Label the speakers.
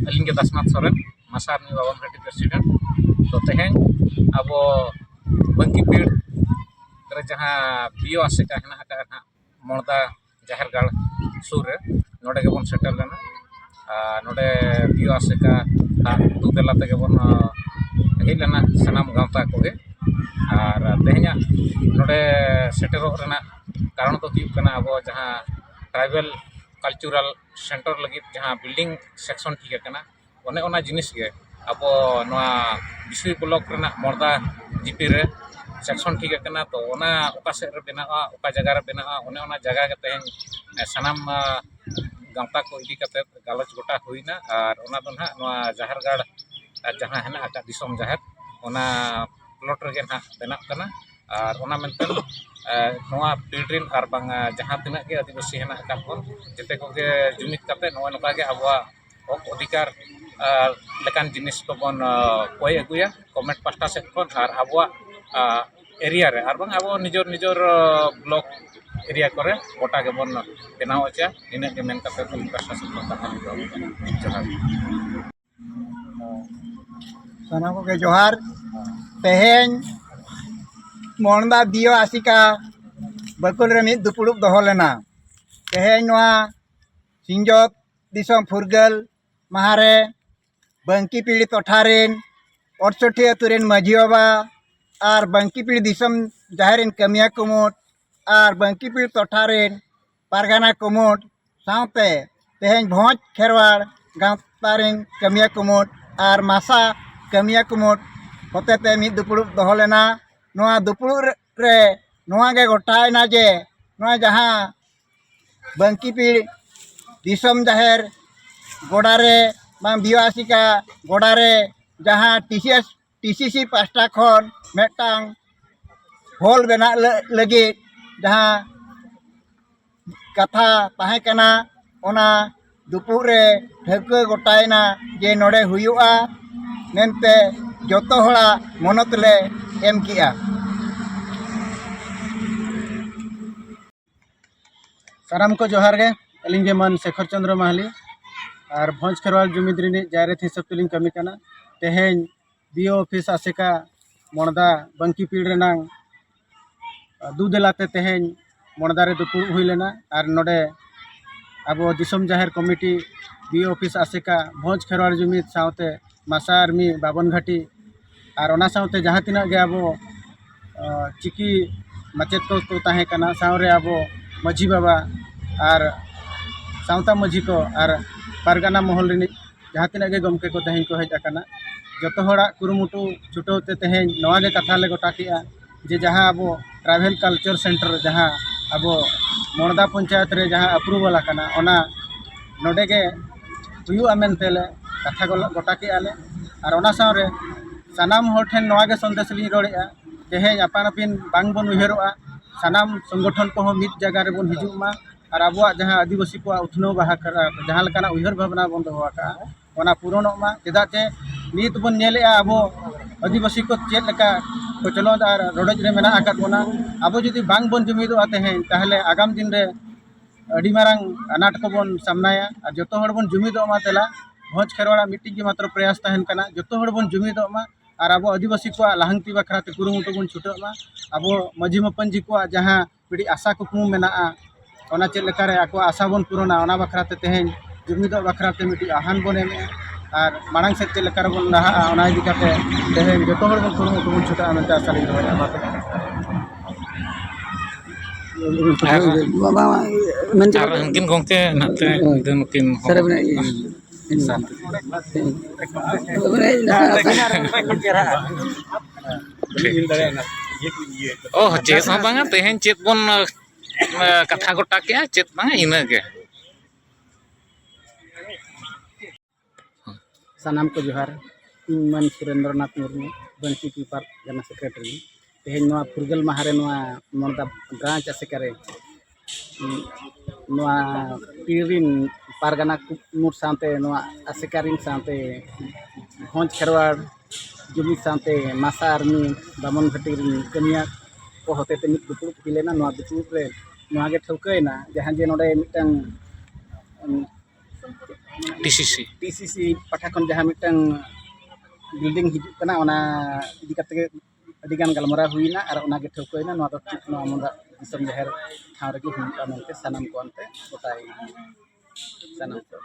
Speaker 1: अलिंग के दासनाथ सोरेन मासार में बावन घाटी प्रेसिडेंट तो तेहें अब बंकी पीड़ रे जहाँ बीओ आसेका हेना का मोड़दा जाहरगाड़ सूर नोडे के बन सेटल लेना नोडे बीओ आसेका दू बेला तक बन हेज लेना सनाम गावता कोगे और तेहें नोडे सेटरों रेना कारण तो हुयुग कना अब जहाँ ट्राइबल कल्चरल सेंटर लगी जहाँ बिल्डिंग सेक्शन ठीक है ओने ओना जिनिस गे अब नोआ बिसुई ब्लॉक रेना मोड़दा जीपी रे सेक्शन ठीक है तो ओना ओका सेट रे बेनाआ ओका जगह रे बेनाआ ओने ओना जगह के तेहें सनाम गावता को इदी कते गालच गोटा हुईना और ओना दो ना नोआ जाहरगाड़ जहाँ है ना दिसोम जाहर ओना प्लॉट रे ना बेना कना और ओना मेनते नोआ पीढ़िन और बांग जहाँ तिना के आदिवासी है ना कापन जते को के जुमित कते नोआ नोका के अब हक अधिकार लेकान जिनिस को बन कोई अगुया गवर्नमेंट पास्टा से और अब एरिया रे और बांग अब निजोर निजोर ब्लॉक एरिया करे गोटा के बन बनाव अच्छा इन के मेन कते प्रशासन को जोहार
Speaker 2: साना को के जोहार तेहें मोड़दा बीओ आसिका बकुल रे मिद दुपुड़ुब दोहो लेना तेहें नोआ सिंजोत दिसोम फुरगल महारे बंकी पीढ़ी टोठारेन 68 अतुरेन माझी बाबा और बंकी पीढ़ी दिसोम जाहेरेन कमिया कुमुट और बंकी पीढ़ी टोठारेन पारगाना कुमुट साउते तेहें भोज खेरवाड़ गावतारेन कमिया कुमुट और मासा कमिया कुमुट होते ते मिद दुपुड़ुब दोहो लेना नोआ दुपुड़ुब रे नोआ गे गोटायना जे नोआ जहाँ बंकी पीढ़ी दिसोम जाहेर गोड़ारे बांग बीओ आसिका गोड़ारे जहाँ टीसीसी पास्टा खन मेटांग होल बेना लगी जहाँ कथा ताहे कना ओना दुपुड़ रे ठेके गोटायना जे नोडे हुयुआ मेनते जोतो होड़ा मनत ले एम किया
Speaker 3: साराम को जोहार गे अलिंग के मन शेखर चंद्र माहली और भोज खेरवाल जुमिद रिनी जायरेत हिसाब तुलिंग कमी कना तेहें बीओ ऑफिस आसेका मोड़दा बंकी पीड़ रेनांग दू देलाते तेहें मोड़दा रे दुपुड़ हुई लेना और नोडे अब दिसोम जाहिर कमिटी बीओ ऑफिस आसेका भोज खेरवाल जुमिद साउते मासा आर्मी बाबन घाटी और ओना साउते जहाँ तिना गे अब चिकी माचेत को ताहे कना साउरे अब माझी बाबा और सावता माझी को और पारगाना महल रिनी जहाँ तिना गे गमके को तेहें को हेज आकाना जोतो होड़ा कुरुमुटु छुटोते तेहें नवा गे कथा ले गोटा किया जे जहाँ अब ट्राइबल कल्चर सेंटर जहाँ अब मोड़दा पंचायत रे जहाँ अप्रूवल आकाना ओना नोडे गे हुयुआ मेनते ले कथा गोटा कियाले और ओना सावरे सानाम हर ठेन नवा गे संदेश लिंग रोड़ेआ तेहें आपान आपिन बांग बन उयहरोआ सानाम संगठन को मिद जगह रे बन हिजुमा और अब जहाँ आदिवासी को उठनव बाहा जहाँ लेकाना उयहर भावना बन दोहोआका ओना पूरणोमा चेदा चे नित बन नेलेआ अब आदिवासी को चेद लेका प्रचलन और रोडज रे मेना आकाद बोना अब जुदी बांग बन जुमिदोआ तेहें ताहले आगाम दिन रे अड़ी मारांग अनाट को बन सामनाया और जोतो हड़ बन जुमिदोमा तेला भोज खेरवाड़ा मिट्टी के मात्र प्रयास तहन कना जोतो हड़ बन जुमिदोमा और अब आदिवासी को लाहंगती बखराते कुरुमुटु बन छुटोमा अब माझी मपंजी को जहाँ पीढ़ी आशा कुकमु मेनाआ ओना चेद लेका रे आको आशा बन पूरणा ओना बखराते तेहें जुमिदो बखराते मिट्टी आहान बन एमे और मांग से चेद लेका रे बन लहाआ ओना इदी काते तेहें जोतो हड़ बन कुरुमुटु बन छुटा मेनते आशा लिंग रोया
Speaker 4: बाबा मन
Speaker 1: और उनकिन गोंके नाते उनकिन
Speaker 4: सर बने
Speaker 1: ओह चेत हाँ बांगा तेहें चेत बन कथा गोटा के चेत बांगा इना के
Speaker 3: सानाम को जोहार मन सुरेंद्रनाथ मुर्मू बंकी पीपार जना सेक्रेटरी तेहें नोआ फुरगल महारे नोआ मोड़दा ब्रांच आसेकारे नोआ पीरिन पारगाना कुमुट साथे नोआ आसेकारिन साथे भोज खेरवाड़ जुमिद साथे मासा आर्मी बामन घाटी कमिया को होते ते मिद दुपुड़ पिलेना नोआ दुपुड़ रे नोआ गे ठौकैना जहाँ जे नोडे मिटन
Speaker 1: TCC
Speaker 3: TCC पाठा खन जहाँ मिटन बिल्डिंग हिजुक कना ओना इदी कते अडिगान गलमरा हुईना और ओना गे ठौकइना नोआ दो ठीक नोआ मोंदा दिसम जहर ठाव रगे हुईआ मेनते सनम को अंते बताई सनम को